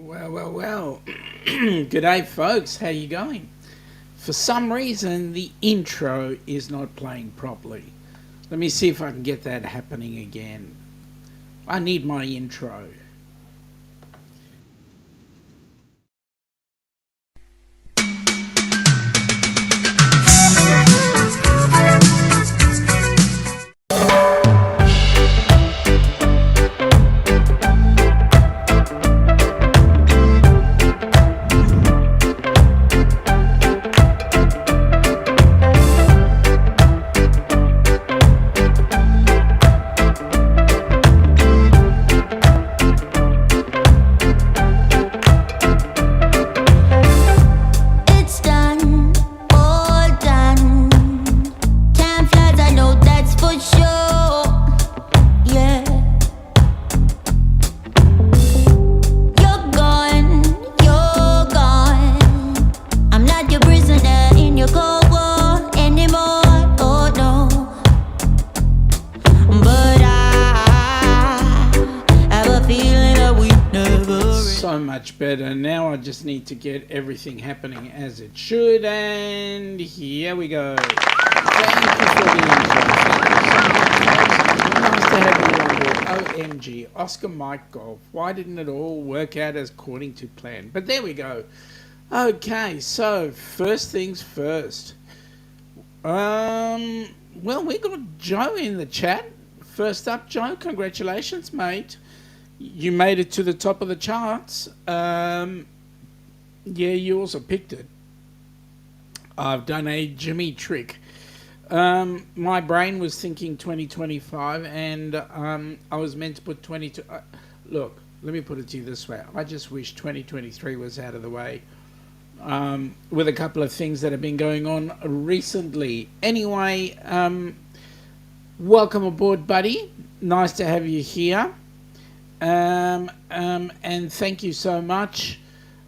Well. G'day, folks. How you going? For some reason, the intro is not playing properly. Let me see if I can get that happening again. I need my intro. Better. Now I just need to get everything happening as it should, and here we go. Thank you for the intro. Nice to have you on board. OMG, Oscar Mike Golf. Why didn't it all work out as according to plan? But there we go. Okay, so first things first. Well, we got Joe in the chat. First up, Joe, congratulations, mate. You made it to the top of the charts. Yeah, you also picked it. I've done a Jimmy trick. My brain was thinking 2025, and I was meant to put 22. Look, let me put it to you this way. I just wish 2023 was out of the way, with a couple of things that have been going on recently. Anyway, welcome aboard, buddy. Nice to have you here. And thank you so much.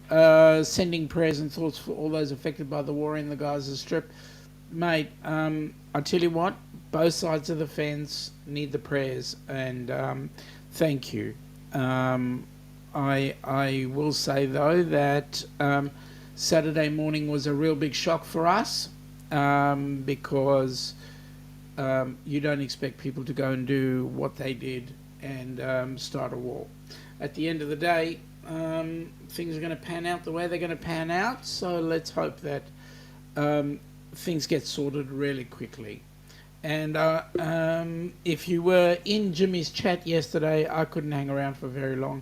Sending prayers and thoughts for all those affected by the war in the Gaza Strip. Mate, I tell you what, both sides of the fence need the prayers, and thank you. I will say, though, that Saturday morning was a real big shock for us, because you don't expect people to go and do what they did and start a war. At the end of the day, things are going to pan out the way they're going to pan out, so let's hope that things get sorted really quickly. And if you were in Jimmy's chat yesterday, I couldn't hang around for very long.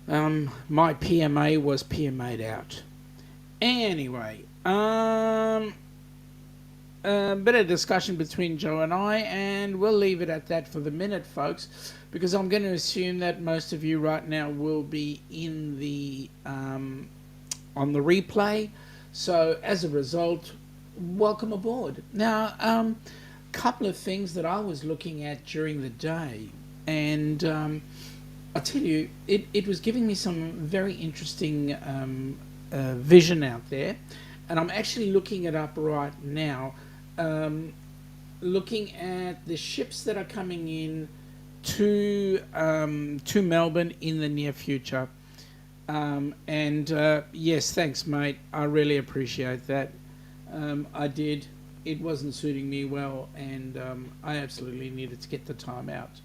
My PMA was PMA'd out. Anyway, a bit of discussion between Joe and I, and we'll leave it at that for the minute, folks, because I'm going to assume that most of you right now will be in the on the replay. So as a result, welcome aboard. Now, couple of things that I was looking at during the day, and I tell you, it was giving me some very interesting vision out there, and I'm actually looking it up right now. Looking at the ships that are coming in to Melbourne in the near future, and yes, thanks, mate. I really appreciate that. I did. It wasn't suiting me well, and I absolutely needed to get the time out.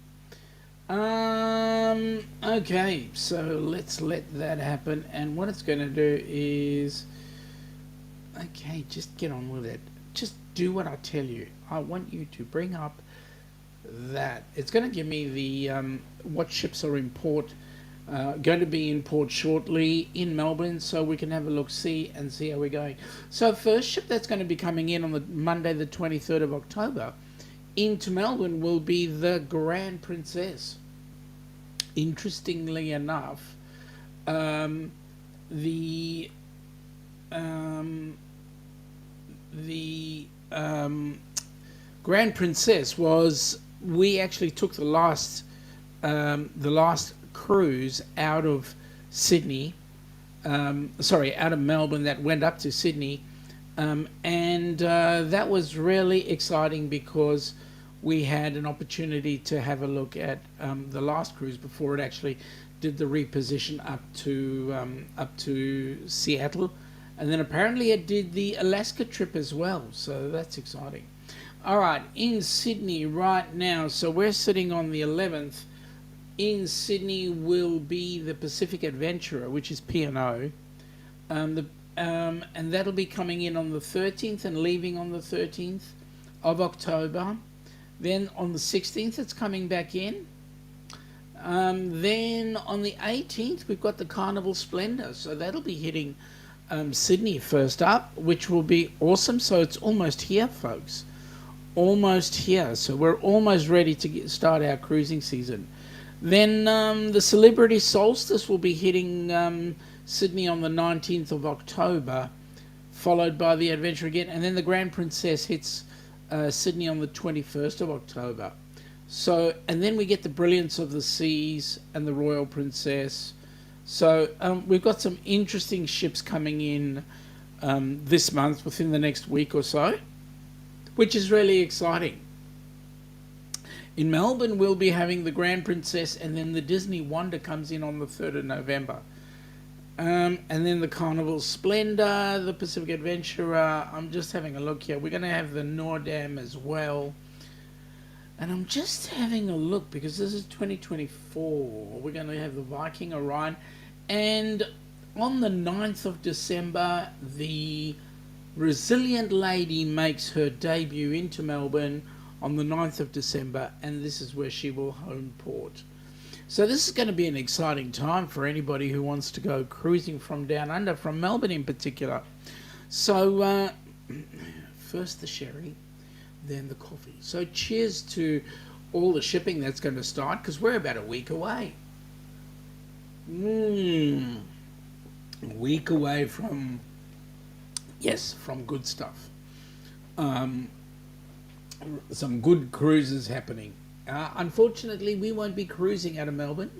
Okay, so let's let that happen, and what it's going to do is, okay, just get on with it. Just do what I tell you. I want you to bring up that. It's going to give me the what ships are in port, going to be in port shortly in Melbourne, so we can have a look, see how we're going. So first ship that's going to be coming in on the Monday the 23rd of October into Melbourne will be the Grand Princess. Interestingly enough, the Grand Princess was, we actually took the last cruise out of Sydney, out of Melbourne, that went up to Sydney, and that was really exciting because we had an opportunity to have a look at the last cruise before it actually did the reposition up to Seattle, and then apparently it did the Alaska trip as well. So that's exciting. All right, in Sydney right now. So we're sitting on the 11th. In Sydney will be the Pacific Adventurer, which is P&O. And that'll be coming in on the 13th and leaving on the 13th of October. Then on the 16th, it's coming back in. Then on the 18th, we've got the Carnival Splendor. So that'll be hitting Sydney first up, which will be awesome. So it's almost here, folks. Almost here. So we're almost ready to start our cruising season. Then the Celebrity Solstice will be hitting Sydney on the 19th of October, followed by the Adventure again, and then the Grand Princess hits Sydney on the 21st of October. So, and then we get the Brilliance of the Seas and the Royal Princess. So we've got some interesting ships coming in this month, within the next week or so, which is really exciting. In Melbourne, we'll be having the Grand Princess, and then the Disney Wonder comes in on the 3rd of November. And then the Carnival Splendor, the Pacific Adventurer. I'm just having a look here. We're going to have the Nordam as well. And I'm just having a look because this is 2024. We're going to have the Viking Orion. And on the 9th of December, the Resilient Lady makes her debut into Melbourne on the 9th of December, and this is where she will home port. So this is going to be an exciting time for anybody who wants to go cruising from down under, from Melbourne in particular. So first the sherry, then the coffee. So cheers to all the shipping that's going to start, because we're about a week away. A week away from, yes, from good stuff. Some good cruises happening. Unfortunately, we won't be cruising out of Melbourne.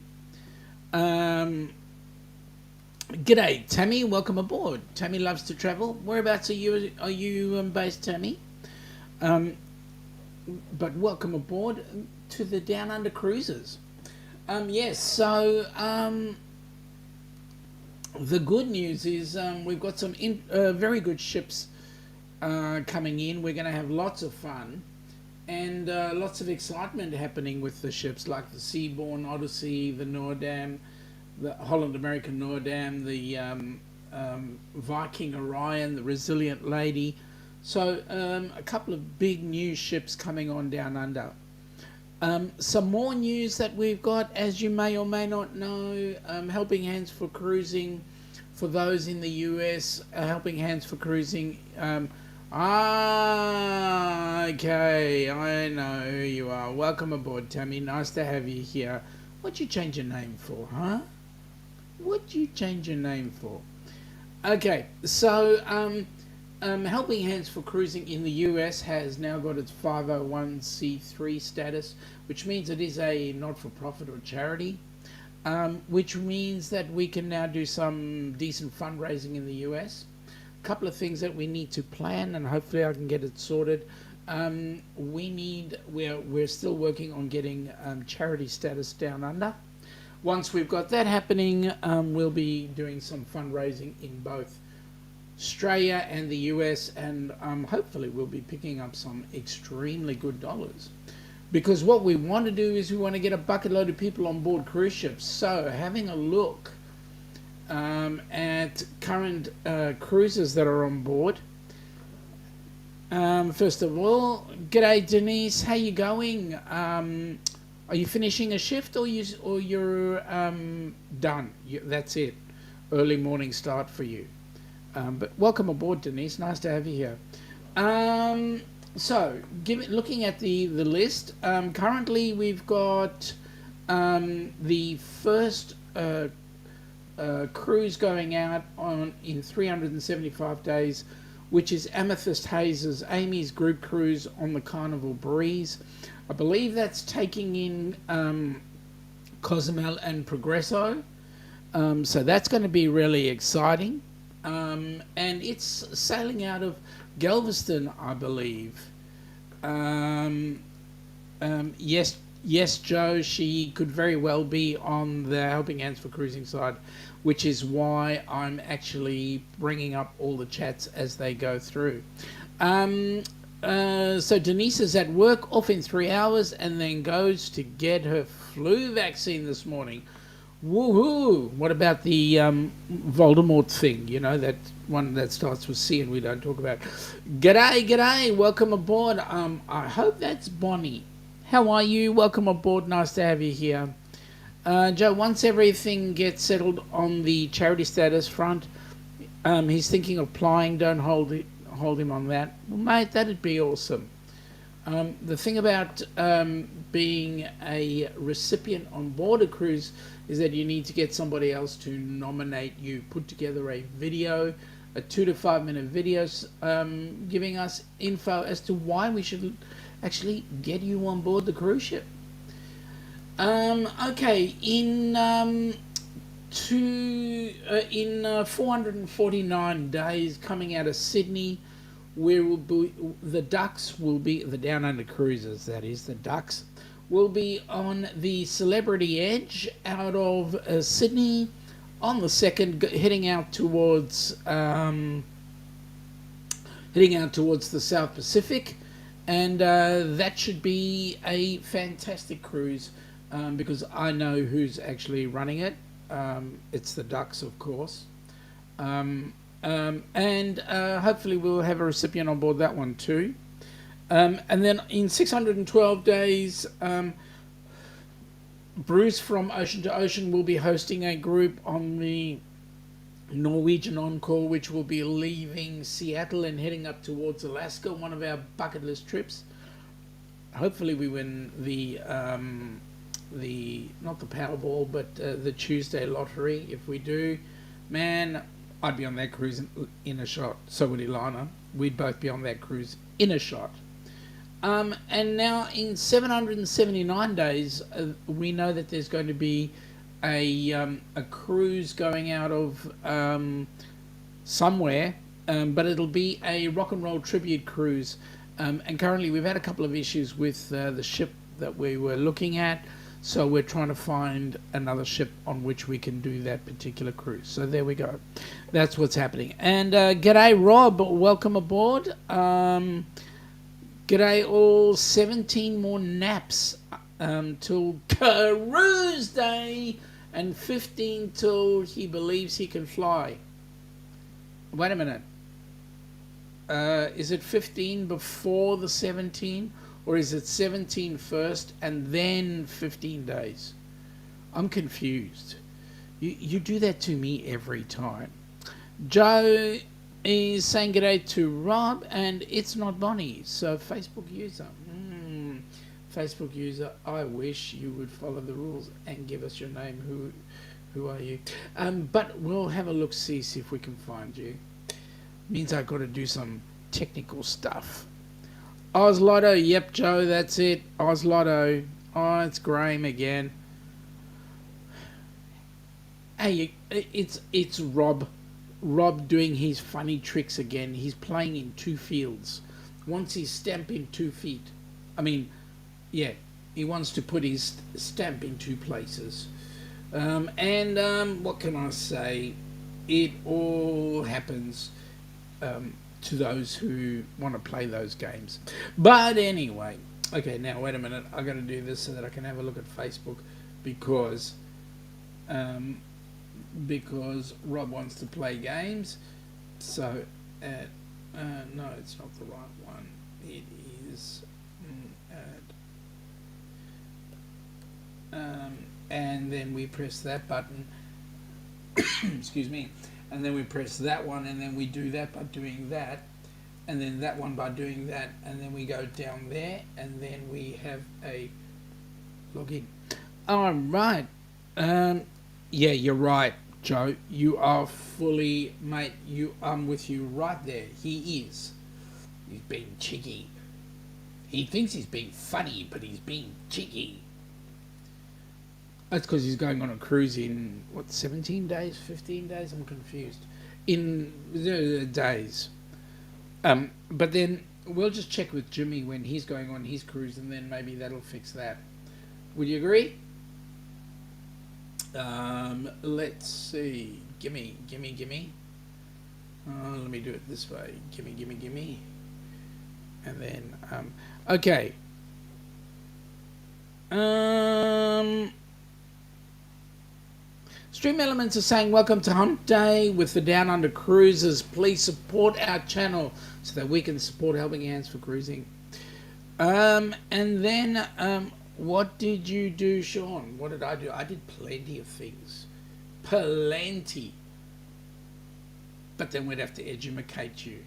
G'day, Tammy. Welcome aboard. Tammy loves to travel. Whereabouts are you based, Tammy? But welcome aboard to the Down Under Cruises. Yes, so the good news is we've got some very good ships coming in. We're going to have lots of fun and lots of excitement happening with the ships, like the Seabourn Odyssey, the Nordam, the Holland American Nordam, the Viking Orion, the Resilient Lady. So a couple of big new ships coming on down under. Some more news that we've got, as you may or may not know, Helping Hands for Cruising for those in the U.S., Helping Hands for Cruising. Okay, I know who you are. Welcome aboard, Tammy. Nice to have you here. What'd you change your name for, huh? What'd you change your name for? Okay, so Helping Hands for Cruising in the US has now got its 501c3 status, which means it is a not-for-profit or charity, which means that we can now do some decent fundraising in the US. A couple of things that we need to plan, and hopefully I can get it sorted. We're still working on getting charity status down under. Once we've got that happening, we'll be doing some fundraising in both Australia and the US, and hopefully we'll be picking up some extremely good dollars, because what we want to do is we want to get a bucket load of people on board cruise ships. So having a look at current cruises that are on board. First of all, g'day Denise, how you going? Are you finishing a shift or you're done? That's it. Early morning start for you. But welcome aboard, Denise. Nice to have you here. So, looking at the list, currently we've got the first cruise going out in 375 days, which is Amethyst Hayes' Amy's group cruise on the Carnival Breeze. I believe that's taking in Cozumel and Progresso. So that's going to be really exciting. And it's sailing out of Galveston, I believe. Yes, yes, Joe. She could very well be on the Helping Hands for Cruising side, which is why I'm actually bringing up all the chats as they go through. Um, so Denise is at work, off in 3 hours, and then goes to get her flu vaccine this morning. Woohoo! What about the Voldemort thing? You know, that one that starts with C and we don't talk about. G'day, g'day, welcome aboard. I hope that's Bonnie. How are you? Welcome aboard. Nice to have you here. Joe, once everything gets settled on the charity status front, he's thinking of applying. Don't hold him on that. Well, mate, that'd be awesome. The thing about being a recipient on board a cruise is that you need to get somebody else to nominate you. Put together a video, a 2 to 5 minute video, giving us info as to why we should actually get you on board the cruise ship. Okay, in 449 days coming out of Sydney, the Ducks will be the Downunder cruisers. That is, the Ducks will be on the Celebrity Edge out of Sydney on the 2nd, heading out towards the South Pacific, and that should be a fantastic cruise because I know who's actually running it. It's the Ducks, of course. And hopefully we'll have a recipient on board that one too. And then in 612 days, Bruce from Ocean to Ocean will be hosting a group on the Norwegian Encore, which will be leaving Seattle and heading up towards Alaska, one of our bucket list trips. Hopefully we win the not the Powerball, but the Tuesday lottery. If we do, man, I'd be on that cruise in a shot. So would Ilana. We'd both be on that cruise in a shot. And now in 779 days, we know that there's going to be a cruise going out of somewhere, but it'll be a rock and roll tribute cruise. And currently we've had a couple of issues with the ship that we were looking at, so we're trying to find another ship on which we can do that particular cruise. So there we go. That's what's happening. And g'day, Rob. Welcome aboard. G'day all. 17 more naps till Cruise Day, and 15 till he believes he can fly. Wait a minute. Is it 15 before the 17? Or is it 17 first and then 15 days? I'm confused. You do that to me every time. Joe is saying g'day to Rob, and it's not Bonnie. So Facebook user. Facebook user, I wish you would follow the rules and give us your name. Who are you? But we'll have a look, see if we can find you. Means I've got to do some technical stuff. Oz Lotto, yep, Joe, that's it. Oz Lotto. Oh, it's Graham again. Hey, it's Rob. Rob doing his funny tricks again. He's playing in 2 fields. Wants his stamp in 2 feet. I mean, yeah, he wants to put his stamp in 2 places. What can I say? It all happens to those who want to play those games. But anyway, okay, now wait a minute. I got to do this so that I can have a look at Facebook because Rob wants to play games. So, no, it's not the right one. It is and then we press that button. Excuse me. And then we press that one, and then we do that by doing that, and then that one by doing that, and then we go down there, and then we have a login. All right. Yeah, you're right, Joe. You are fully, mate. I'm with you right there. He is. He's being cheeky. He thinks he's being funny, but he's being cheeky. That's because he's going on a cruise in, 17 days, 15 days? I'm confused. In days. But then we'll just check with Jimmy when he's going on his cruise, and then maybe that'll fix that. Would you agree? Let's see. Gimme. Let me do it this way. Gimme. And then, okay. Stream Elements are saying, welcome to Hump Day with the Down Under Cruises. Please support our channel so that we can support Helping Hands for Cruising. And then, what did you do, Sean? What did I do? I did plenty of things. Plenty. But then we'd have to educate you.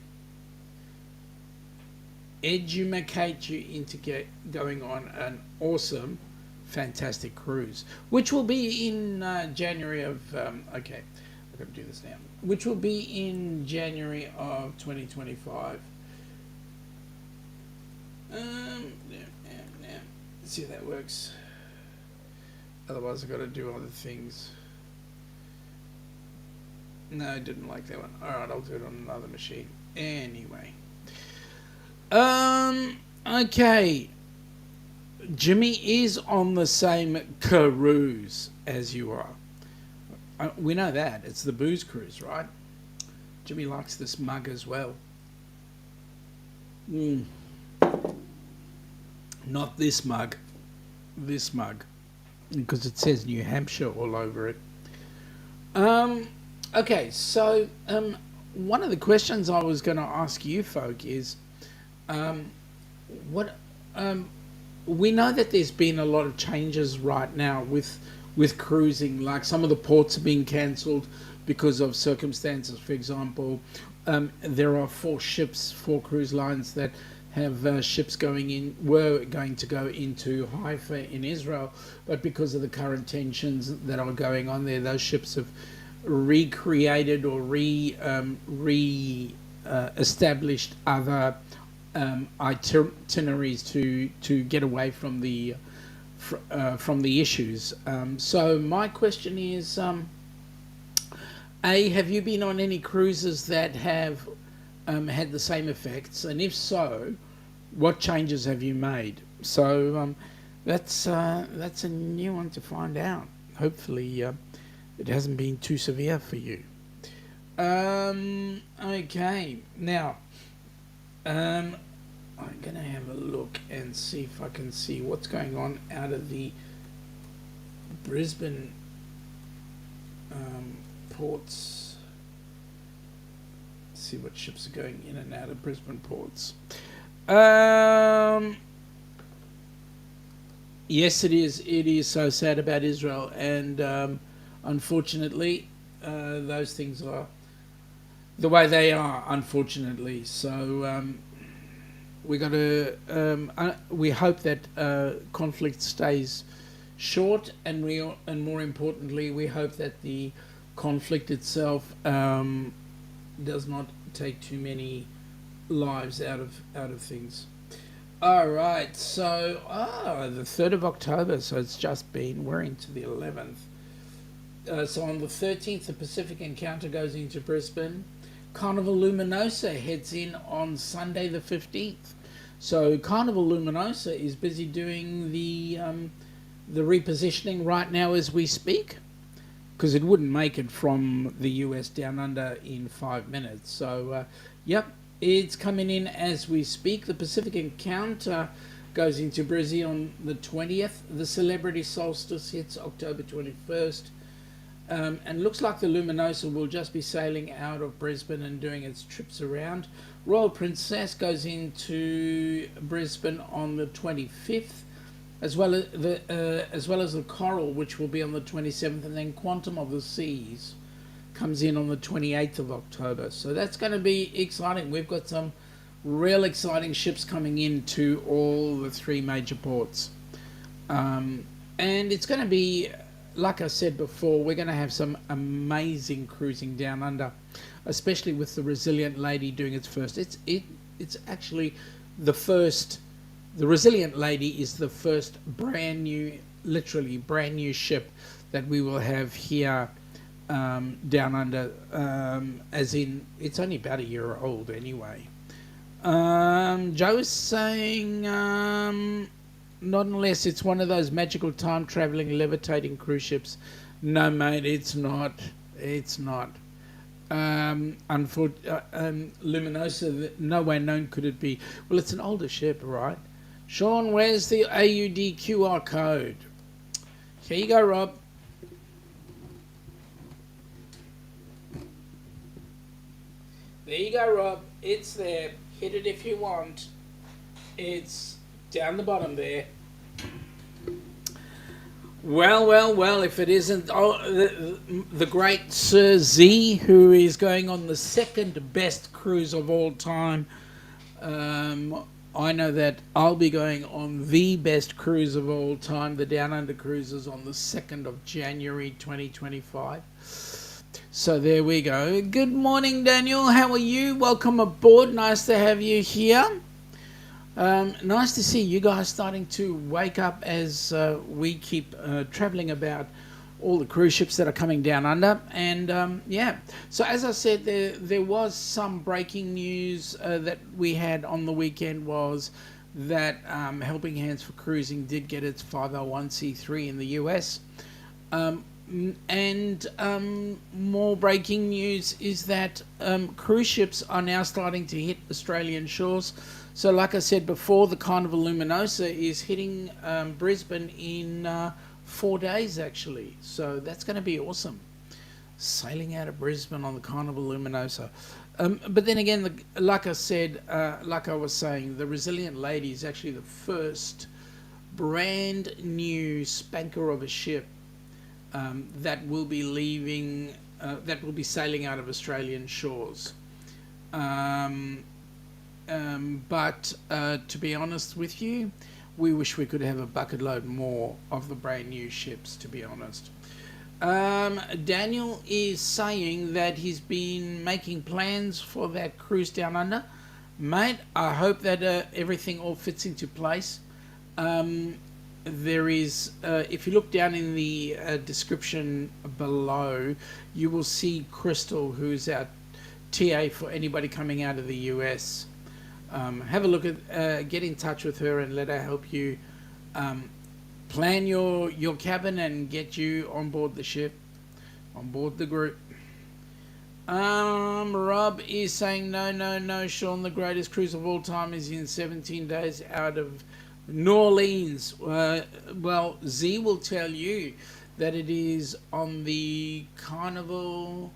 Educate you into going on an awesome, fantastic cruise, which will be in January of, okay, I've got to do this now, which will be in January of 2025. Let's see how that works. Otherwise I've got to do other things. No, I didn't like that one. Alright, I'll do it on another machine. Anyway. Okay. Jimmy is on the same cruise as you are. We know that. It's the booze cruise, right? Jimmy likes this mug as well. Not this mug. This mug. Because it says New Hampshire all over it. Okay, so one of the questions I was going to ask you folk is, we know that there's been a lot of changes right now with cruising, like some of the ports are being cancelled because of circumstances. For example, there are 4 cruise lines that have ships were going to go into Haifa in Israel, but because of the current tensions that are going on there, those ships have recreated or established other itineraries to get away from the issues. So my question is, have you been on any cruises that have had the same effects, and if so, what changes have you made? So that's a new one to find out. Hopefully it hasn't been too severe for you. Okay, now I'm going to have a look and see if I can see what's going on out of the Brisbane ports. See what ships are going in and out of Brisbane ports. Yes, it is. It is so sad about Israel, and unfortunately, those things are the way they are. Unfortunately, so we got to. We hope that conflict stays short, and more importantly, we hope that the conflict itself does not take too many lives out of things. All right, so the 3rd of October, so it's just been, we're into the 11th. So on the 13th, the Pacific Encounter goes into Brisbane. Carnival Luminosa heads in on Sunday the 15th. So Carnival Luminosa is busy doing the repositioning right now as we speak, because it wouldn't make it from the US down under in 5 minutes. So, yep, it's coming in as we speak. The Pacific Encounter goes into Brizzy on the 20th. The Celebrity Solstice hits October 21st. And looks like the Luminosa will just be sailing out of Brisbane and doing its trips around. Royal Princess goes into Brisbane on the 25th. As well as the Coral, which will be on the 27th, and then Quantum of the Seas comes in on the 28th of October. So that's going to be exciting. We've got some real exciting ships coming into all the 3 major ports. And it's going to be, like I said before, we're going to have some amazing cruising down under, especially with the Resilient Lady doing its first. It's actually the first. The Resilient Lady is the first literally brand new ship that we will have here down under, as in, it's only about a year old anyway. Joe is saying, not unless it's one of those magical time traveling levitating cruise ships. No, mate, it's not. It's not. Luminosa, no way known could it be. Well, it's an older ship, right? Sean, where's the AUD QR code? Here you go, Rob. There you go, Rob. It's there. Hit it if you want. It's down the bottom there. Well, if it isn't the great Sir Z, who is going on the second best cruise of all time, I know that I'll be going on the best cruise of all time, the Downunder cruises, on the 2nd of January 2025. So there we go. Good morning, Daniel. How are you? Welcome aboard. Nice to have you here. Nice to see you guys starting to wake up as we keep traveling about all the cruise ships that are coming down under. And yeah, so as I said, there was some breaking news that we had on the weekend, was that Helping Hands for Cruising did get its 501c3 in the US. And more breaking news is that cruise ships are now starting to hit Australian shores. So like I said before, the Carnival Luminosa is hitting Brisbane in 4 days, actually. So that's going to be awesome. Sailing out of Brisbane on the Carnival Luminosa. But then again, like I said, like I was saying, the Resilient Lady is actually the first brand new spanker of a ship that will be leaving, that will be sailing out of Australian shores. But to be honest with you, we wish we could have a bucket load more of the brand new ships, to be honest. Daniel is saying that he's been making plans for that cruise down under. Mate, I hope that everything all fits into place. There is, if you look down in the description below, you will see Crystal, who's our TA for anybody coming out of the US. Have a look at, get in touch with her and let her help you plan your cabin and get you on board the ship, on board the group. Rob is saying no, Sean, the greatest cruise of all time is in 17 days out of New Orleans. Well, Z will tell you that it is on the Carnival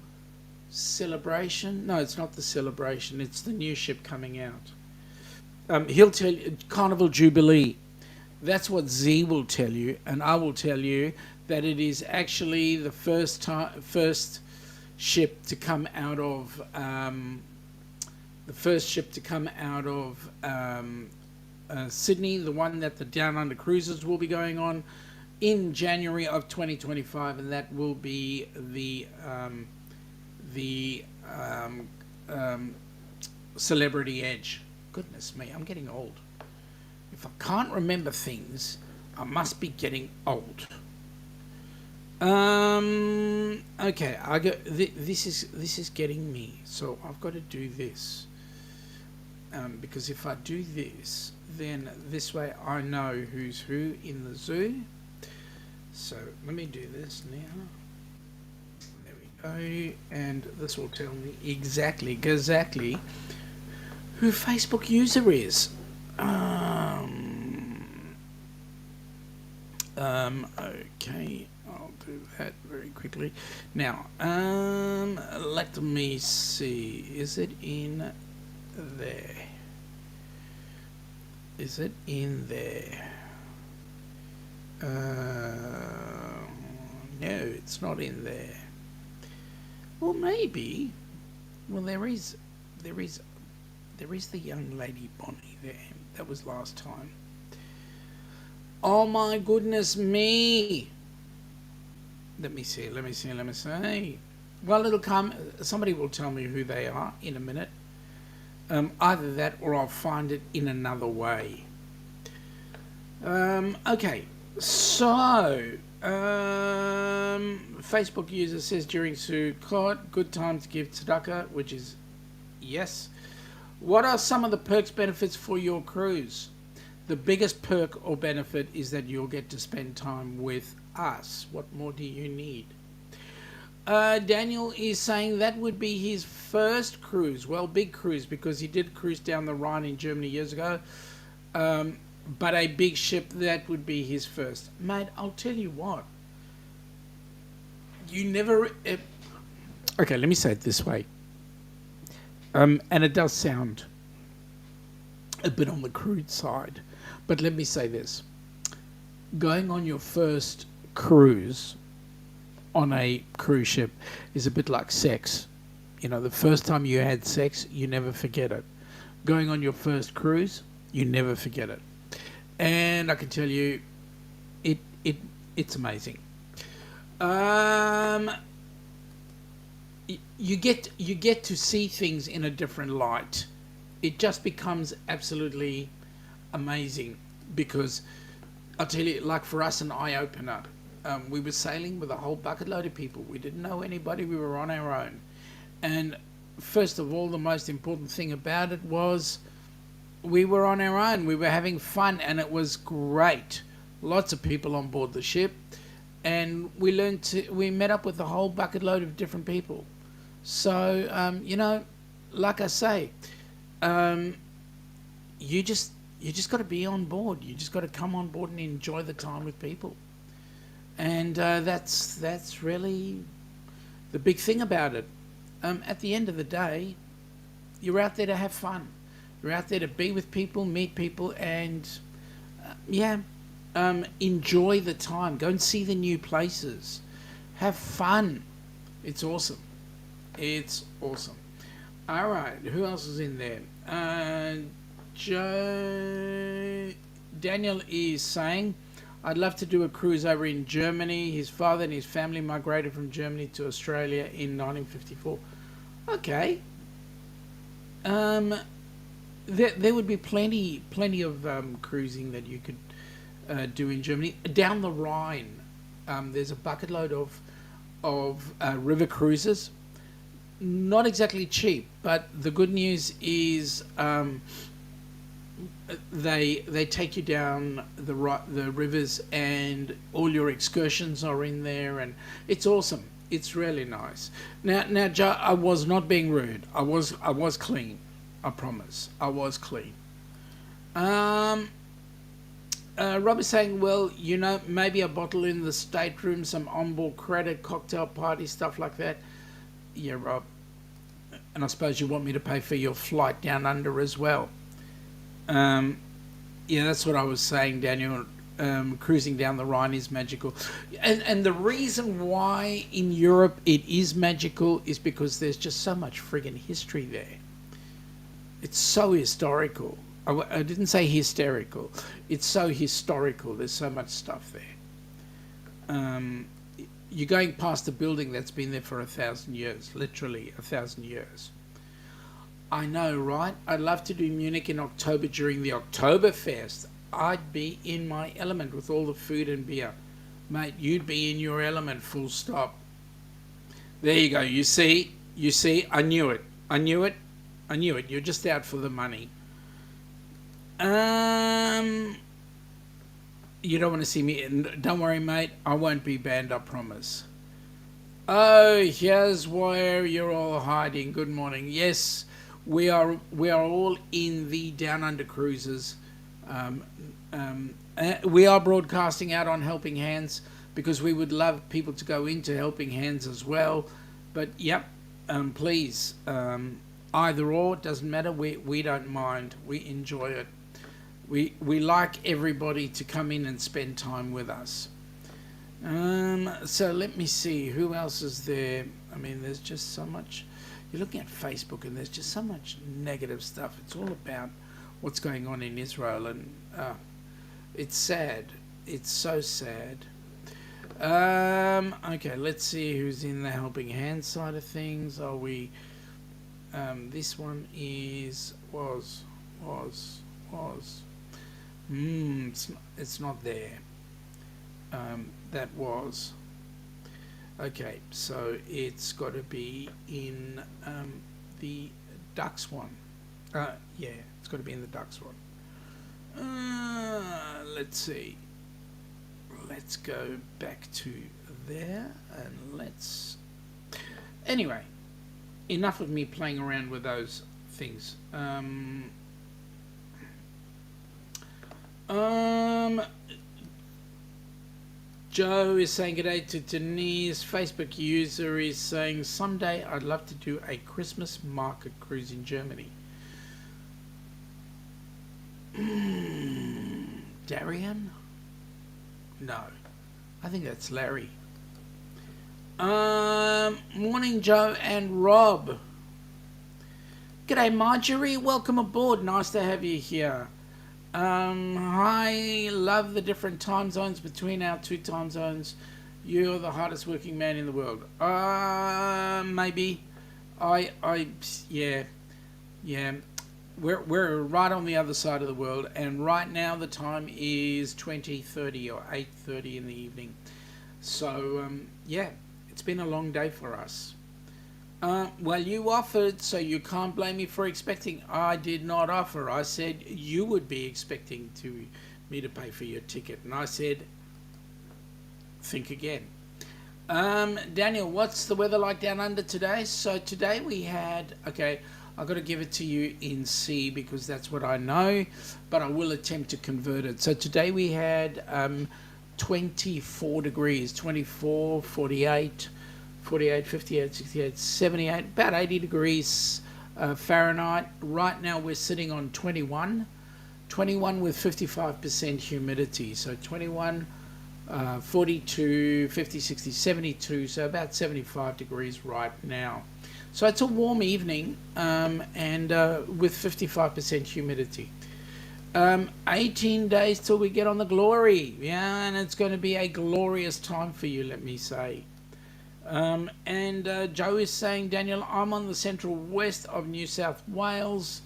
Celebration. No, it's not the Celebration. It's the new ship coming out. He'll tell you Carnival Jubilee. That's what Z will tell you, and I will tell you that it is actually the first ship to come out of Sydney, the one that the Down Under cruises will be going on in January of 2025, and that will be the Celebrity Edge. Goodness me, I'm getting old. If I can't remember things, I must be getting old. Okay, I go. This is getting me. So I've got to do this. Because if I do this, then this way I know who's who in the zoo. So let me do this now. There we go, and this will tell me exactly who Facebook user is. Okay, I'll do that very quickly. Now, let me see. Is it in there? Is it in there? No, it's not in there. Well, maybe. Well, there is the young lady Bonnie there. That was last time. Oh my goodness me! Let me see. Well, it'll come. Somebody will tell me who they are in a minute. Either that or I'll find it in another way. Okay, so Facebook user says during Sukkot, good time to give tzedakah, which is yes. What are some of the perks benefits for your cruise? The biggest perk or benefit is that you'll get to spend time with us. What more do you need? Daniel is saying that would be his first cruise. Well, big cruise, because he did cruise down the Rhine in Germany years ago. But a big ship, that would be his first. Mate, I'll tell you what. You never... okay, let me say it this way. And it does sound a bit on the crude side. But let me say this. Going on your first cruise on a cruise ship is a bit like sex. You know, the first time you had sex, you never forget it. Going on your first cruise, you never forget it. And I can tell you, it's amazing. You get to see things in a different light. It just becomes absolutely amazing, because I'll tell you, like for us, an eye opener. We were sailing with a whole bucket load of people. We didn't know anybody. We were on our own. And first of all, the most important thing about it was we were on our own. We were having fun, and it was great. Lots of people on board the ship, and we met up with a whole bucket load of different people. So you know, like I say, you just got to be on board. You just got to come on board and enjoy the time with people. And that's really the big thing about it. At the end of the day, you're out there to have fun. You're out there to be with people, meet people, and enjoy the time. Go and see the new places. Have fun. It's awesome. It's awesome. All right, who else is in there? Daniel is saying, I'd love to do a cruise over in Germany. His father and his family migrated from Germany to Australia in 1954. Okay. There would be plenty of cruising that you could do in Germany. Down the Rhine, there's a bucket load of river cruises. Not exactly cheap, but the good news is they take you down the rivers, and all your excursions are in there, and it's awesome. It's really nice. Now, Joe, I was not being rude. I was clean. I promise. I was clean. Rob is saying, well, you know, maybe a bottle in the stateroom, some onboard credit, cocktail party, stuff like that. Yeah, Rob. And I suppose you want me to pay for your flight down under as well. Yeah, that's what I was saying, Daniel. Cruising down the Rhine is magical. And the reason why in Europe it is magical is because there's just so much friggin' history there. It's so historical. I didn't say hysterical. It's so historical. There's so much stuff there. You're going past a building that's been there for 1,000 years, literally 1,000 years. I know, right? I'd love to do Munich in October during the Oktoberfest. I'd be in my element with all the food and beer. Mate, you'd be in your element, full stop. There you go. You see, I knew it. You're just out for the money. You don't want to see me. Don't worry, mate. I won't be banned, I promise. Oh, here's where you're all hiding. Good morning. Yes, we are all in the Downunder cruises. We are broadcasting out on Helping Hands because we would love people to go into Helping Hands as well. But yep, please, either or, it doesn't matter. We don't mind. We enjoy it. We like everybody to come in and spend time with us. So let me see, who else is there? I mean, there's just so much. You're looking at Facebook and there's just so much negative stuff. It's all about what's going on in Israel, and it's sad. It's so sad. Okay, let's see who's in the Helping Hand side of things. Are we? This one was. It's not there. That was. Okay, so it's got to be in the Ducks one. Yeah, it's got to be in the ducks one. Let's see. Let's go back to there and let's. Anyway, enough of me playing around with those things. Joe is saying g'day to Denise. Facebook user is saying someday I'd love to do a Christmas market cruise in Germany. Darian? No, I think that's Larry. Morning, Joe and Rob. G'day, Marjorie. Welcome aboard. Nice to have you here. Hi. Love the different time zones between our two time zones. You're the hardest working man in the world. Maybe. Yeah. We're right on the other side of the world, and right now the time is 20:30 or 8:30 in the evening. So yeah, it's been a long day for us. Well, you offered, so you can't blame me for expecting. I did not offer. I said you would be expecting me to pay for your ticket, and I said, think again. Daniel, what's the weather like down under today? So today we had, okay, I've got to give it to you in C because that's what I know, but I will attempt to convert it. So today we had 24 degrees, 24, 48, 48, 58, 68, 78, about 80 degrees Fahrenheit. Right now we're sitting on 21 with 55% humidity. So 21, 42, 50, 60, 72, so about 75 degrees right now. So it's a warm evening and with 55% humidity. 18 days till we get on the glory. Yeah, and it's going to be a glorious time for you, let me say. Joe is saying, Daniel, I'm on the central west of New South Wales,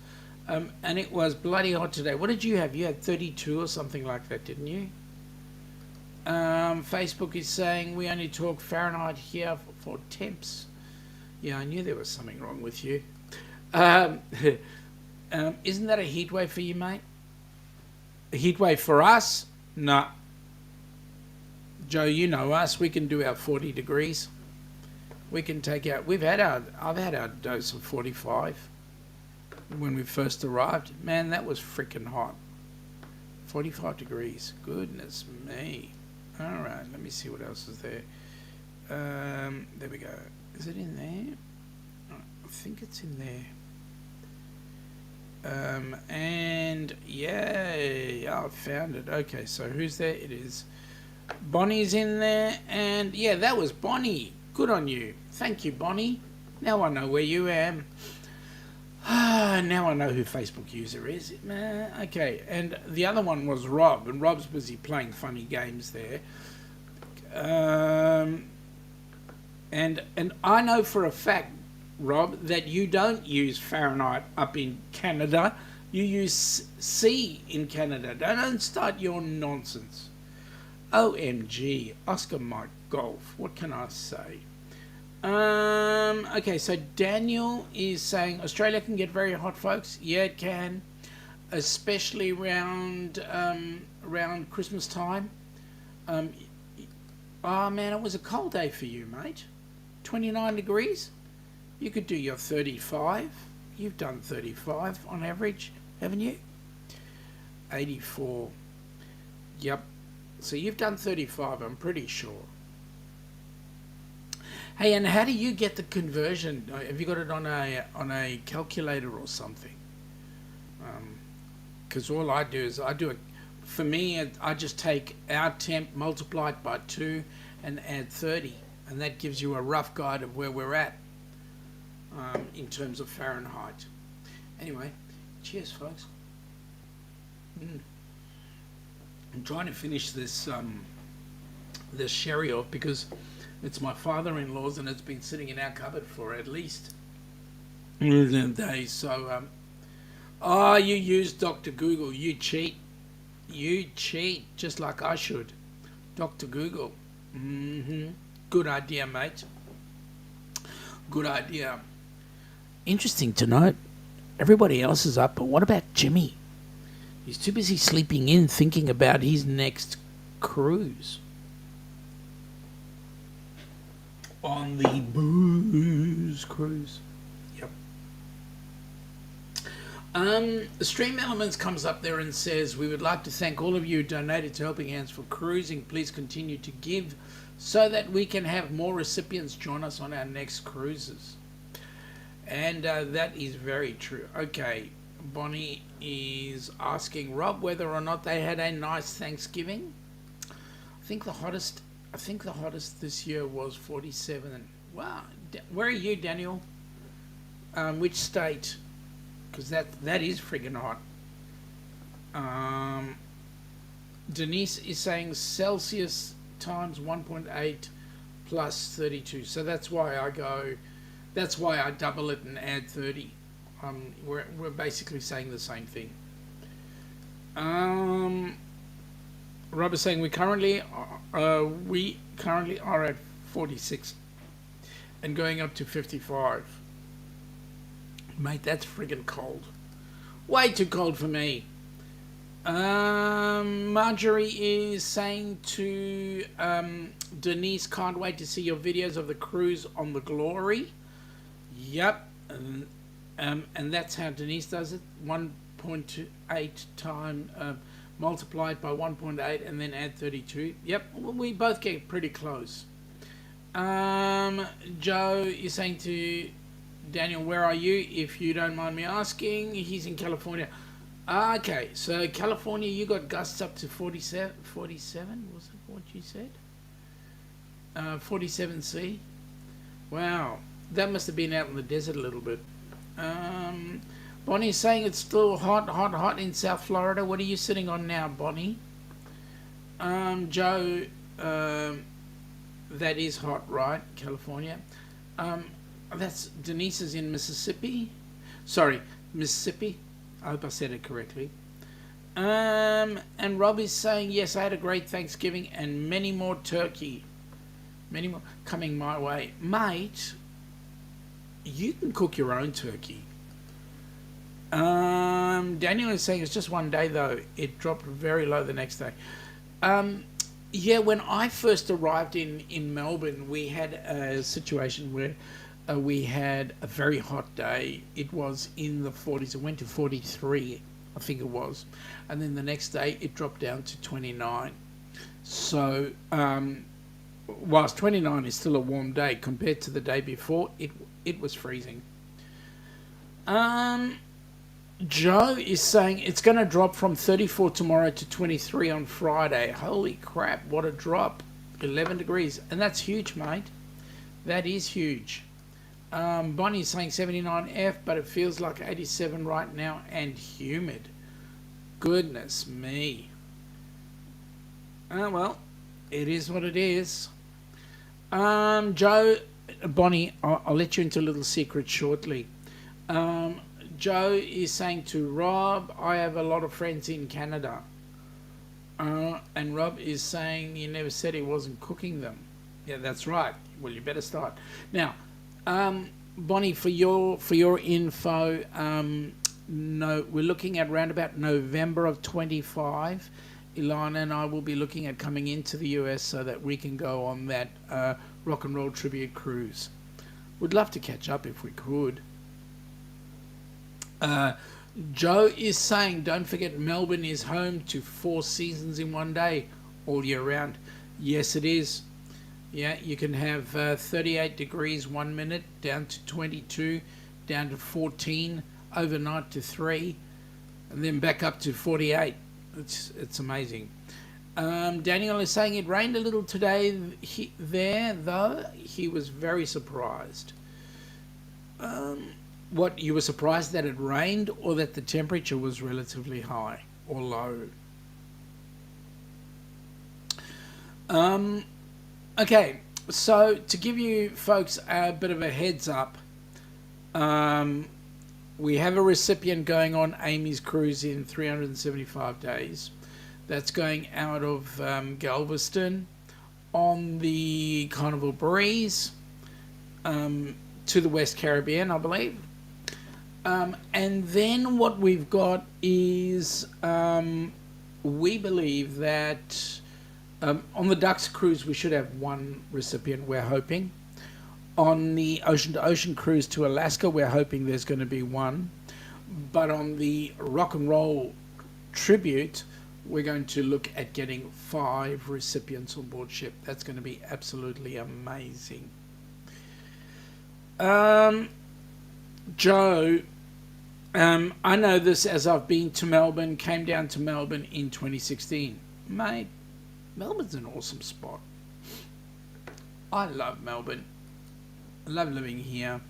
and it was bloody hot today. What did you have? You had 32 or something like that, didn't you? Facebook is saying we only talk Fahrenheit here for temps. Yeah, I knew there was something wrong with you. Isn't that a heat wave for you, mate? A heat wave for us? Nah. Joe, you know us. We can do our 40 degrees. We can take out. I've had our dose of 45 when we first arrived. Man, that was freaking hot. 45 degrees. Goodness me. All right, let me see what else is there. There we go. Is it in there? I think it's in there. And yeah, I found it. Okay, so who's there? It is. Bonnie's in there, and yeah, that was Bonnie. Good on you. Thank you, Bonnie. Now I know where you am. Now I know who Facebook user is. Okay, and the other one was Rob, and Rob's busy playing funny games there. And I know for a fact, Rob, that you don't use Fahrenheit up in Canada. You use C in Canada. Don't start your nonsense. OMG, Oscar Mike Golf. What can I say? Okay, so Daniel is saying Australia can get very hot, folks. Yeah, it can, especially around Christmas time. Oh man, it was a cold day for you, mate. 29 degrees. You could do your 35. You've done 35 on average, haven't you? 84. Yep. So you've done 35, I'm pretty sure. Hey, and how do you get the conversion? Have you got it on a calculator or something? Because all I do is for me, I just take our temp, multiply it by 2 and add 30. And that gives you a rough guide of where we're at in terms of Fahrenheit. Anyway, cheers, folks. I'm trying to finish this sherry off because it's my father-in-law's and it's been sitting in our cupboard for at least days. So, you use Dr. Google. You cheat. You cheat just like I should. Dr. Google. Good idea, mate. Good idea. Interesting to note, Everybody else is up, but what about Jimmy? He's too busy sleeping in, thinking about his next cruise. On the booze cruise. Yep. Stream Elements comes up there and says, we would like to thank all of you who donated to Helping Hands for Cruising. Please continue to give so that we can have more recipients join us on our next cruises. And that is very true. Okay, Bonnie is asking Rob whether or not they had a nice Thanksgiving. I think the hottest this year was 47. Wow. Where are you, Daniel? Which state? Because that is friggin' hot. Denise is saying Celsius times 1.8 plus 32. So that's why I double it and add 30. We're basically saying the same thing. Rob is saying we currently are at 46 and going up to 55. Mate, that's friggin' cold. Way too cold for me. Marjorie is saying to Denise, can't wait to see your videos of the cruise on the Glory. Yep. And that's how Denise does it. 1.8 times multiplied by 1.8 and then add 32. Yep, we both get pretty close. Joe is saying to Daniel, where are you, if you don't mind me asking? He's in California. Okay, so California, you got gusts up to 47, was it what you said? 47C. Wow, that must have been out in the desert a little bit. Bonnie's saying it's still hot in South Florida. What are you sitting on now, Bonnie? Joe, that is hot, right? California. That's Denise is in Mississippi. Sorry, Mississippi. I hope I said it correctly. And Rob is saying, yes, I had a great Thanksgiving and many more turkey. Many more coming my way. Mate, you can cook your own turkey. Daniel is saying it's just one day though. It dropped very low the next day. Yeah, when I first arrived in Melbourne, we had a situation where we had a very hot day. It was in the 40s. It went to 43, I think it was. And then the next day it dropped down to 29. So whilst 29 is still a warm day, compared to the day before, it was freezing. Joe is saying it's going to drop from 34 tomorrow to 23 on Friday. Holy crap, what a drop. 11 degrees. And that's huge, mate. That is huge. Bonnie's saying 79F, but it feels like 87 right now and humid. Goodness me. Well, it is what it is. Joe, Bonnie, I'll let you into a little secret shortly. Joe is saying to Rob, I have a lot of friends in Canada. And Rob is saying he never said he wasn't cooking them. Yeah, that's right. Well, you better start. Now, Bonnie, for your info, no, we're looking at around about November of 25. Ilana and I will be looking at coming into the U.S. so that we can go on that rock and roll tribute cruise. Would love to catch up if we could. Joe is saying, don't forget Melbourne is home to 4 seasons in one day, all year round. Yes, it is. Yeah, you can have 38 degrees 1 minute, down to 22, down to 14, overnight to 3, and then back up to 48. It's amazing. Daniel is saying it rained a little today there, though. He was very surprised. What, you were surprised that it rained or that the temperature was relatively high or low? Okay, so to give you folks a bit of a heads up, we have a recipient going on Amy's cruise in 375 days. That's going out of Galveston on the Carnival Breeze to the West Caribbean, I believe. And then what we've got is we believe that on the Ducks cruise we should have one recipient, we're hoping. On the Ocean to Ocean cruise to Alaska, we're hoping there's going to be one. But on the Rock and Roll tribute, we're going to look at getting 5 recipients on board ship. That's going to be absolutely amazing. Joe, I know this as I've been to Melbourne, came down to Melbourne in 2016. Mate, Melbourne's an awesome spot. I love Melbourne. I love living here.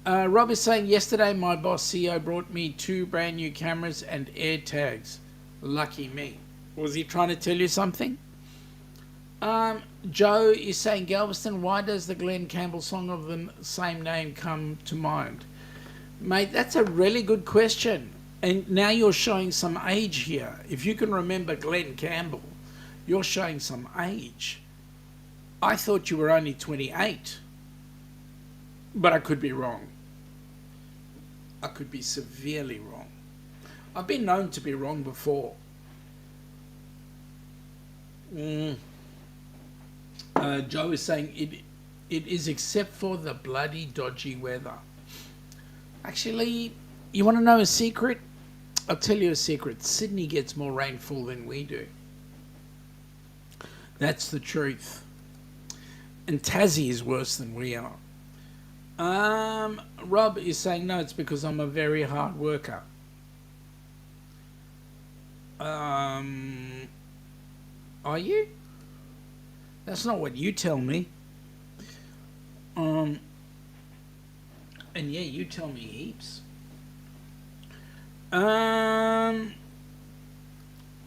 Rob is saying, yesterday my boss CEO brought me 2 brand new cameras and air tags. Lucky me. Was he trying to tell you something? Joe is saying, Galveston, why does the Glenn Campbell song of the same name come to mind? Mate, that's a really good question. And now you're showing some age here. If you can remember Glenn Campbell, you're showing some age. I thought you were only 28. But I could be wrong. I could be severely wrong. I've been known to be wrong before. Joe is saying it is except for the bloody dodgy weather. Actually, you want to know a secret? I'll tell you a secret. Sydney gets more rainfall than we do. That's the truth. And Tassie is worse than we are. Rob is saying, no, it's because I'm a very hard worker. Are you? That's not what you tell me. And yeah, you tell me heaps.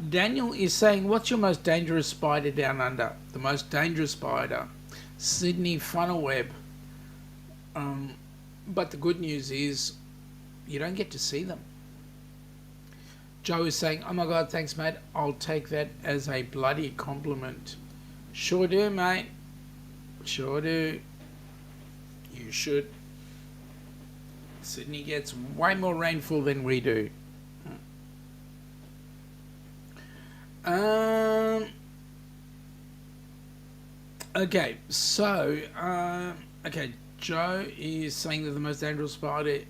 Daniel is saying, what's your most dangerous spider down under? The most dangerous spider, Sydney funnel web. But the good news is you don't get to see them. Joe is saying, oh my God, thanks, mate. I'll take that as a bloody compliment. Sure do, mate. Sure do. You should. Sydney gets way more rainfall than we do. Okay, so, okay, Joe is saying that the most dangerous spider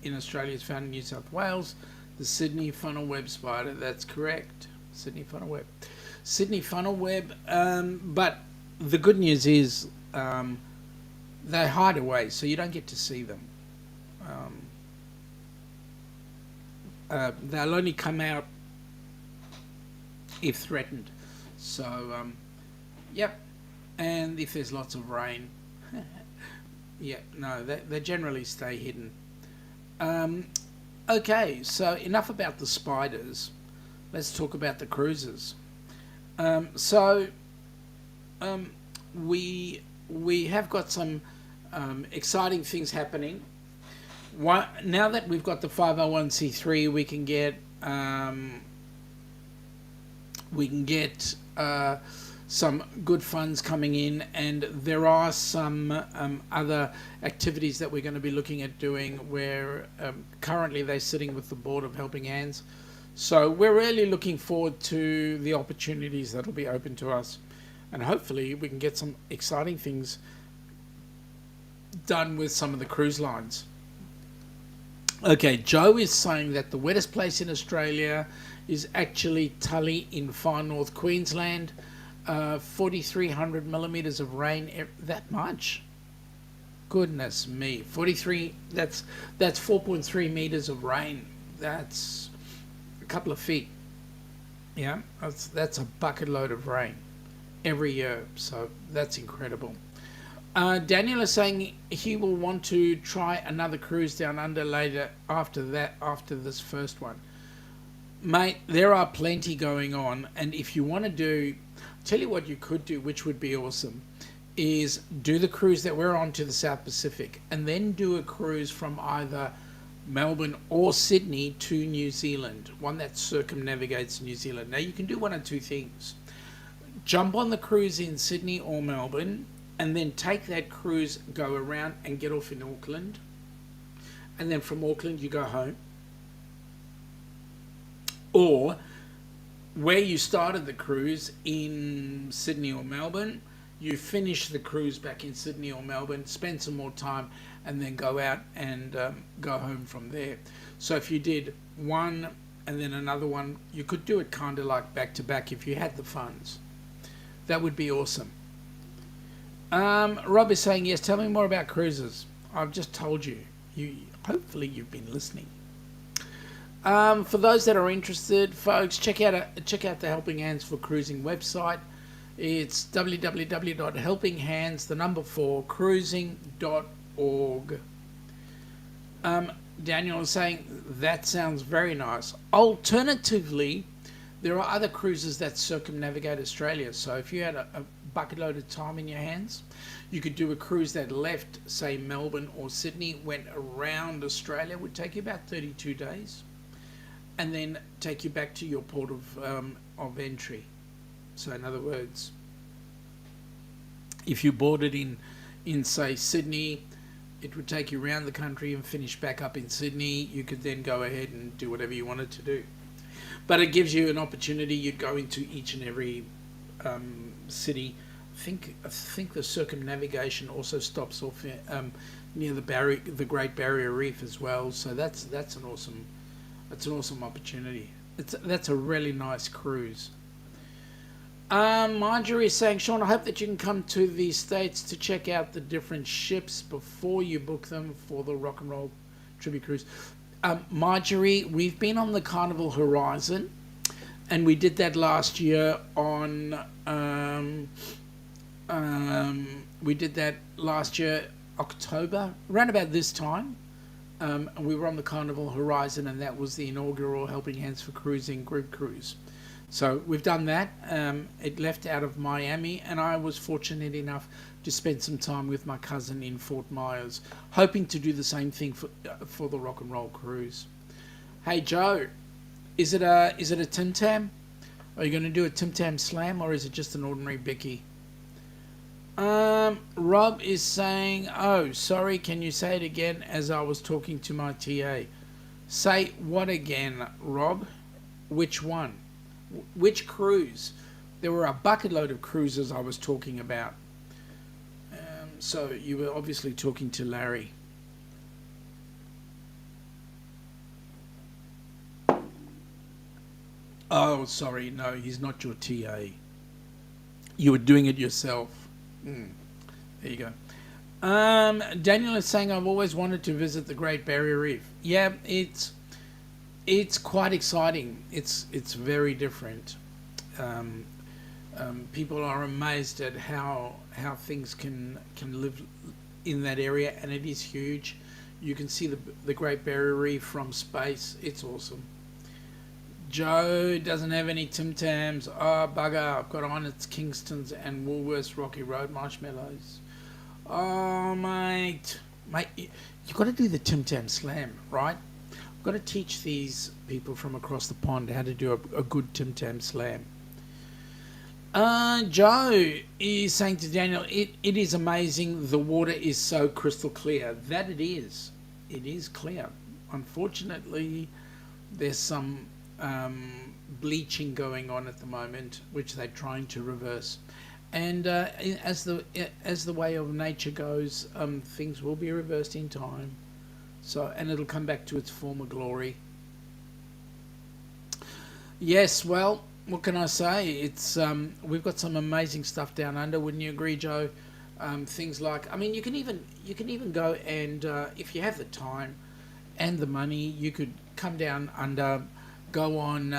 in Australia is found in New South Wales. The Sydney funnel web spider, that's correct. Sydney funnel web. Sydney funnel web, but the good news is they hide away, so you don't get to see them. They'll only come out if threatened. So, yep. And if there's lots of rain, yeah, no, they generally stay hidden. Okay, so enough about the spiders. Let's talk about the cruises. We have got some exciting things happening. Now that we've got the 501c3, we can get some good funds coming in, and there are some other activities that we're going to be looking at doing where currently they're sitting with the Board of Helping Hands. So we're really looking forward to the opportunities that will be open to us, and hopefully we can get some exciting things done with some of the cruise lines. Okay, Joe is saying that the wettest place in Australia is actually Tully in far north Queensland. 4,300 millimeters of rain, that much? Goodness me, 43, that's 4.3 meters of rain. That's a couple of feet. Yeah, that's a bucket load of rain every year, so that's incredible. Daniel is saying he will want to try another cruise down under later after this first one. Mate, there are plenty going on, and if you want to do, tell you what you could do, which would be awesome, is do the cruise that we're on to the South Pacific, and then do a cruise from either Melbourne or Sydney to New Zealand, one that circumnavigates New Zealand. Now you can do one of two things. Jump on the cruise in Sydney or Melbourne, and then take that cruise, go around and get off in Auckland, and then from Auckland you go home, or where you started the cruise in Sydney or Melbourne, you finish the cruise back in Sydney or Melbourne, spend some more time, and then go out and go home from there. So if you did one and then another one, you could do it kind of like back to back if you had the funds. That would be awesome. Rob is saying, yes, tell me more about cruises. I've just told you. Hopefully you've been listening. For those that are interested, folks, check out the Helping Hands for Cruising website. It's www.helpinghands4cruising.org. Daniel is saying, that sounds very nice. Alternatively, there are other cruises that circumnavigate Australia. So if you had a bucket load of time in your hands, you could do a cruise that left, say, Melbourne or Sydney, went around Australia, would take you about 32 days, and then take you back to your port of entry. So in other words, if you boarded in say Sydney, it would take you around the country and finish back up in Sydney. You could then go ahead and do whatever you wanted to do. But it gives you an opportunity. You'd go into each and every city. I think the circumnavigation also stops off near the Great Barrier Reef as well. So that's an awesome opportunity. That's a really nice cruise. Marjorie is saying, Sean, I hope that you can come to the States to check out the different ships before you book them for the Rock and Roll Tribute Cruise. Marjorie, we've been on the Carnival Horizon, and we did that last year on October, around about this time. We were on the Carnival Horizon, and that was the inaugural Helping Hands for Cruising group cruise. So we've done that. It left out of Miami, and I was fortunate enough to spend some time with my cousin in Fort Myers, hoping to do the same thing for the Rock and Roll cruise. Hey Joe, is it a Tim Tam? Are you going to do a Tim Tam slam, or is it just an ordinary bicky? Rob is saying, oh, sorry, can you say it again as I was talking to my TA? Say what again, Rob? Which one? Which cruise? There were a bucket load of cruises I was talking about. So you were obviously talking to Larry. Oh, sorry, no, he's not your TA. You were doing it yourself. There you go. Daniel is saying, I've always wanted to visit the Great Barrier Reef. Yeah, it's quite exciting. It's very different. People are amazed at how things can live in that area, and it is huge. You can see the Great Barrier Reef from space. It's awesome. Joe doesn't have any Tim Tams. Oh, bugger. I've got Onnits, Kingston's, and Woolworths Rocky Road marshmallows. Oh, mate. Mate, you've got to do the Tim Tam slam, right? I've got to teach these people from across the pond how to do a good Tim Tam slam. Joe is saying to Daniel, it is amazing. The water is so crystal clear. That it is. It is clear. Unfortunately, there's some bleaching going on at the moment, which they're trying to reverse. And as the way of nature goes, things will be reversed in time. So, and it'll come back to its former glory. Yes, well, what can I say? It's we've got some amazing stuff down under. Wouldn't you agree, Joe? Things like, I mean, you can even go and if you have the time and the money, you could come down under, go on,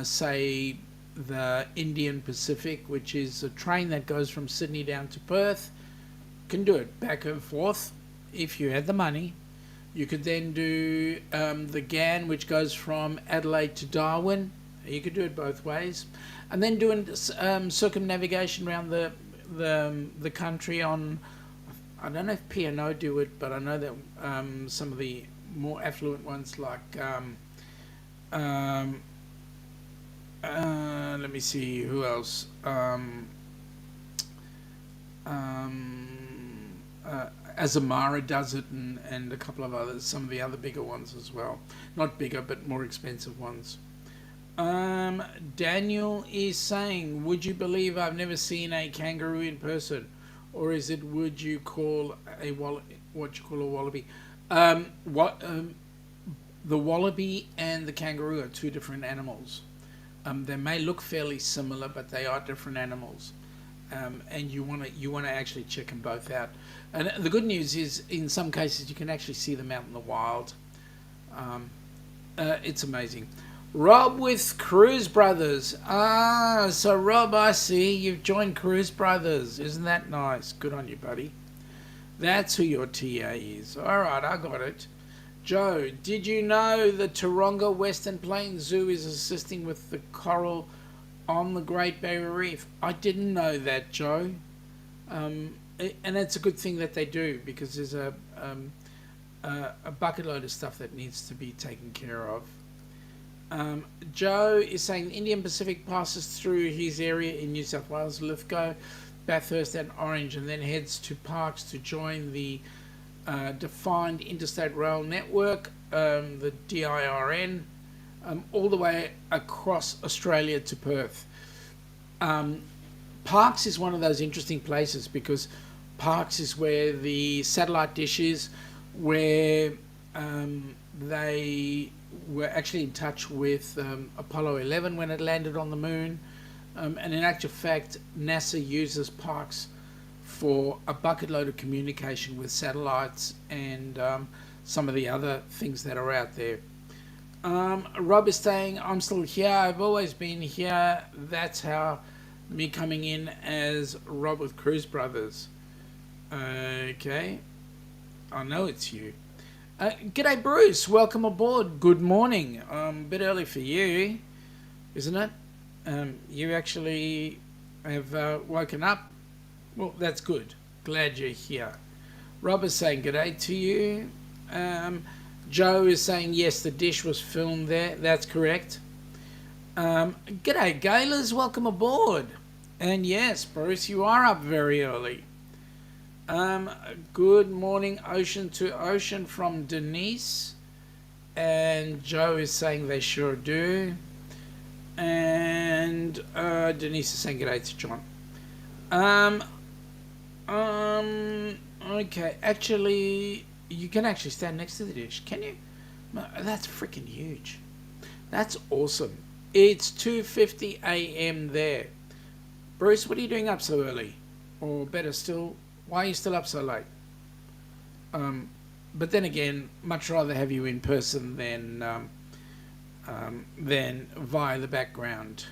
say, the Indian Pacific, which is a train that goes from Sydney down to Perth. Can do it back and forth if you had the money. You could then do the GAN, which goes from Adelaide to Darwin. You could do it both ways, and then doing circumnavigation around the country on. I don't know if P&O do it, but I know that some of the more affluent ones, like let me see who else. Azamara does it, and a couple of others, some of the other bigger ones as well. Not bigger, but more expensive ones. Daniel is saying, would you believe I've never seen a kangaroo in person? Or is it, would you call what you call a wallaby? The wallaby and the kangaroo are two different animals. They may look fairly similar, but they are different animals. And you wanna actually check them both out. And the good news is, in some cases, you can actually see them out in the wild. It's amazing. Rob with Cruise Brothers. So Rob, I see you've joined Cruise Brothers. Isn't that nice? Good on you, buddy. That's who your TA is. All right, I got it. Joe, did you know the Taronga Western Plains Zoo is assisting with the coral on the Great Barrier Reef? I didn't know that, Joe. And it's a good thing that they do, because there's a bucket load of stuff that needs to be taken care of. Joe is saying the Indian Pacific passes through his area in New South Wales, Lithgow, Bathurst and Orange, and then heads to Parkes to join the defined interstate rail network, the DIRN, all the way across Australia to Perth. Parkes is one of those interesting places, because Parkes is where the satellite dish is, where they were actually in touch with Apollo 11 when it landed on the moon. And in actual fact, NASA uses Parkes for a bucket load of communication with satellites and some of the other things that are out there. Rob is saying, I'm still here. I've always been here. That's how me coming in as Rob with Cruise Brothers. Okay. I know it's you. G'day, Bruce. Welcome aboard. Good morning. A bit early for you, isn't it? You actually have woken up. Well, that's good. Glad you're here. Rob is saying g'day to you. Joe is saying yes, the dish was filmed there. That's correct. G'day, Gaylors. Welcome aboard. And yes, Bruce, you are up very early. Good morning, Ocean to Ocean from Denise. And Joe is saying they sure do. And Denise is saying g'day to John. Okay, actually, you can actually stand next to the dish, can you? That's freaking huge. That's awesome. It's 2:50 a.m. there. Bruce, what are you doing up so early? Or better still, why are you still up so late? But then again, much rather have you in person than via the background.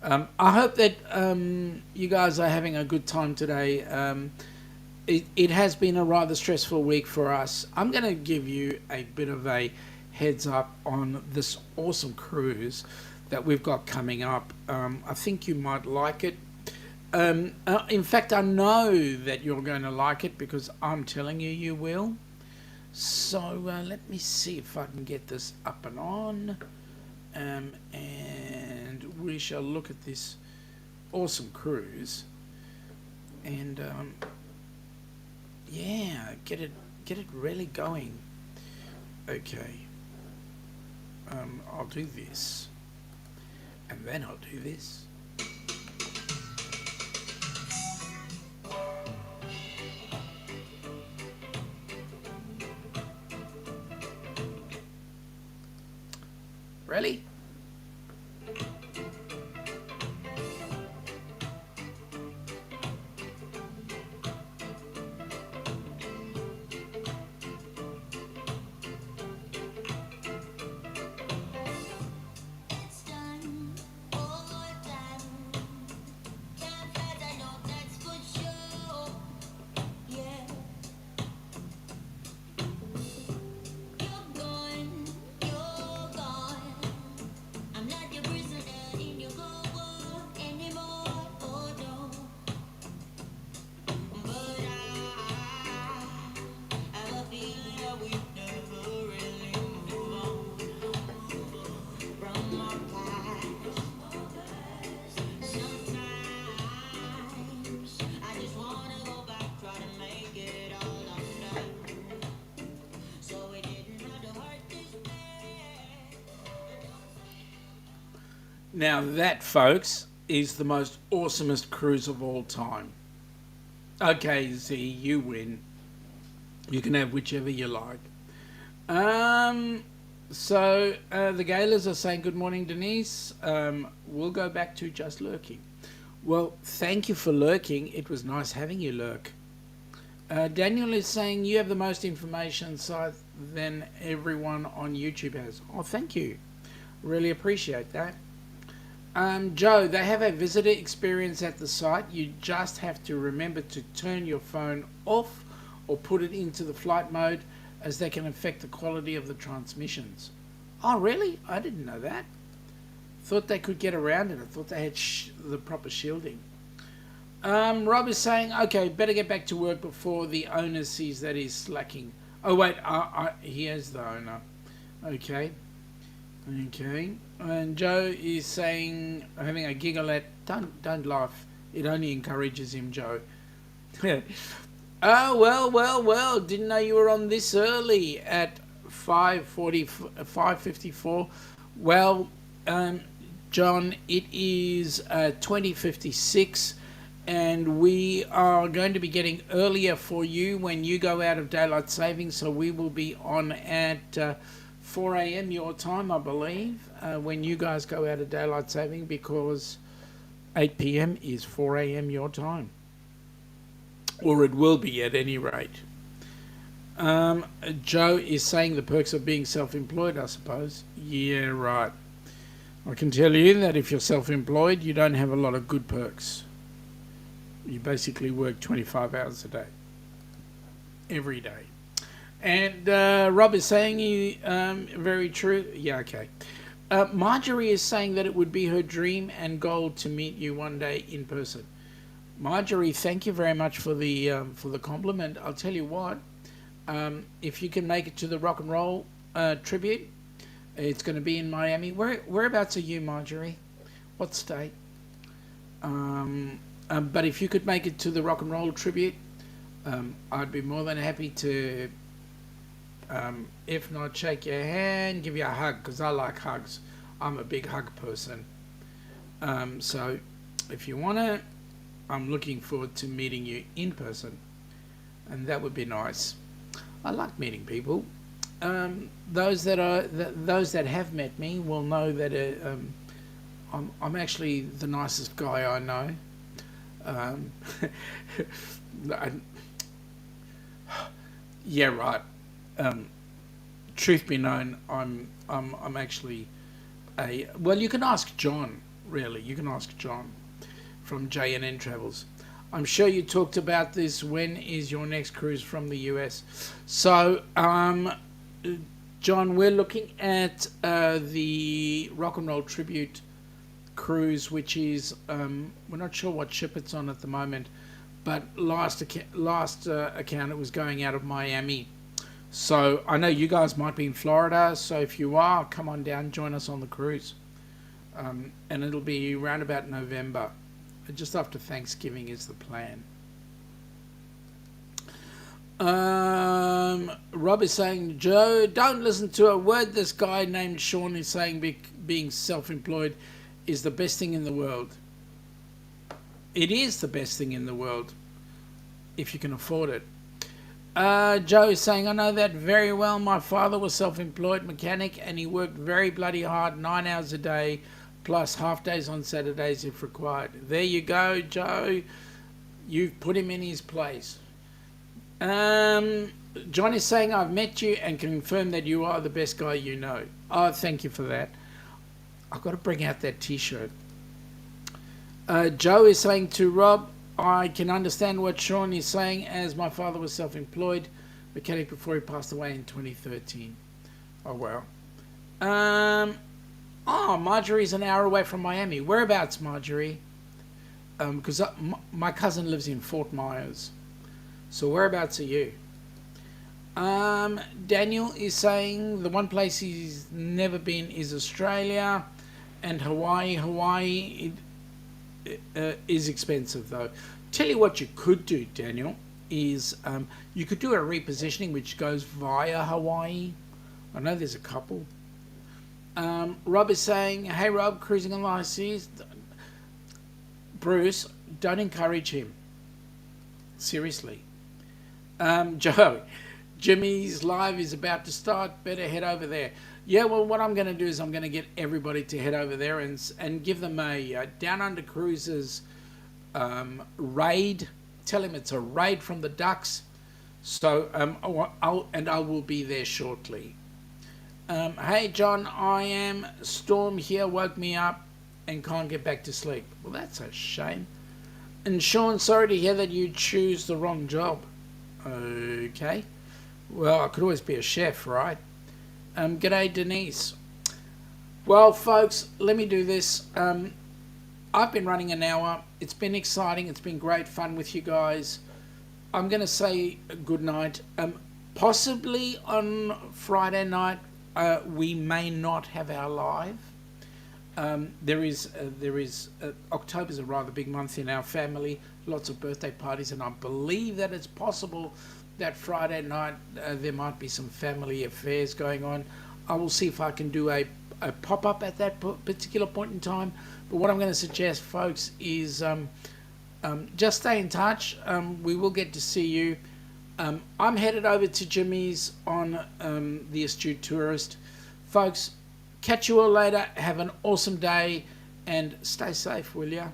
I hope that you guys are having a good time today. It has been a rather stressful week for us. I'm going to give you a bit of a heads up on this awesome cruise that we've got coming up. I think you might like it. In fact, I know that you're going to like it, because I'm telling you, you will. So let me see if I can get this up and on. And we shall look at this awesome cruise. And yeah, get it really going. Okay. I'll do this. And then I'll do this. Really? Now that, folks, is the most awesomest cruise of all time. Okay, Z, you win. You can have whichever you like. The Gaylors are saying, good morning, Denise. We'll go back to just lurking. Well, thank you for lurking. It was nice having you lurk. Daniel is saying, you have the most information site than everyone on YouTube has. Oh, thank you. Really appreciate that. Joe, they have a visitor experience at the site. You just have to remember to turn your phone off or put it into the flight mode, as they can affect the quality of the transmissions. Oh, really? I didn't know that. Thought they could get around it. I thought they had the proper shielding. Rob is saying, okay, better get back to work before the owner sees that he's slacking. Oh, wait, he is the owner. Okay. And Joe is saying, having a giggle at, don't laugh. It only encourages him, Joe. Oh, well. Didn't know you were on this early at 5:54. Well, John, it is 20:56, and we are going to be getting earlier for you when you go out of daylight saving. So we will be on at 4 a.m. your time, I believe, when you guys go out of daylight saving, because 8 p.m. is 4 a.m. your time. Or it will be at any rate. Joe is saying the perks of being self-employed, I suppose. Yeah, right. I can tell you that if you're self-employed, you don't have a lot of good perks. You basically work 25 hours a day. Every day. And Rob is saying, very true. Yeah, okay. Marjorie is saying that it would be her dream and goal to meet you one day in person. Marjorie, thank you very much for the compliment. I'll tell you what, if you can make it to the rock and roll tribute, it's going to be in Miami. Whereabouts are you, Marjorie? What state? But if you could make it to the rock and roll tribute, I'd be more than happy to, if not shake your hand, give you a hug, because I like hugs. I'm a big hug person. So if you want to, I'm looking forward to meeting you in person, and that would be nice. I like meeting people. Those that have met me will know that I'm actually the nicest guy I know. Yeah, right. Truth be known, I'm actually well, you can ask John. Really, you can ask John from J&N Travels. I'm sure you talked about this. When is your next cruise from the U.S.? So, John, we're looking at the Rock and Roll Tribute cruise, which is, we're not sure what ship it's on at the moment, but last account it was going out of Miami. So I know you guys might be in Florida, so if you are, come on down, join us on the cruise. And it'll be around about November. Just after Thanksgiving is the plan. Rob is saying, Joe, don't listen to a word this guy named Sean is saying. Being self-employed is the best thing in the world. It is the best thing in the world, if you can afford it. Joe is saying, I know that very well. My father was self-employed mechanic, and he worked very bloody hard, 9 hours a day, plus half days on Saturdays if required. There you go, Joe. You've put him in his place. John is saying, I've met you and confirm that you are the best guy you know. Oh, thank you for that. I've got to bring out that t-shirt. Joe is saying to Rob, I can understand what Sean is saying, as my father was self-employed mechanic before he passed away in 2013. Oh, wow. Marjorie's an hour away from Miami. Whereabouts, Marjorie? Because my cousin lives in Fort Myers. So whereabouts are you? Daniel is saying the one place he's never been is Australia and Hawaii. Hawaii is expensive, though. Tell you what you could do, Daniel, is you could do a repositioning which goes via Hawaii. I know there's a couple. Rob is saying, hey Rob, cruising on the high seas. Bruce, don't encourage him. Seriously. Joe, Jimmy's live is about to start. Better head over there. Yeah, well, what I'm going to do is I'm going to get everybody to head over there and give them a Down Under Cruises raid. Tell him it's a raid from the Ducks. So I will be there shortly. Hey John, I am Storm here. Woke me up and can't get back to sleep. Well, that's a shame. And Sean, sorry to hear that you choose the wrong job. Okay. Well, I could always be a chef, right? G'day, Denise. Well, folks, let me do this. I've been running an hour. It's been exciting. It's been great fun with you guys. I'm going to say good night. Possibly on Friday night, we may not have our live. October's a rather big month in our family. Lots of birthday parties, and I believe that it's possible that Friday night there might be some family affairs going on. I will see if I can do a pop-up at that particular point in time. But what I'm going to suggest, folks, is just stay in touch. We will get to see you. I'm headed over to Jimmy's on the Astute Tourist. Folks, catch you all later. Have an awesome day and stay safe, will ya?